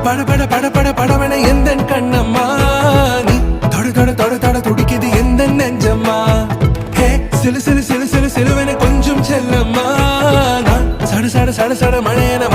பட பட பட பட படவன எந்த கண்ணம்மா நீ தொட தொட தொட தொட துடிக்குது எந்த நெஞ்சம்மா ஹே சிலு சிலு சிலு சிலு சிலுவன கொஞ்சம் செல்லம்மா நான் சட சட சட சட மழையன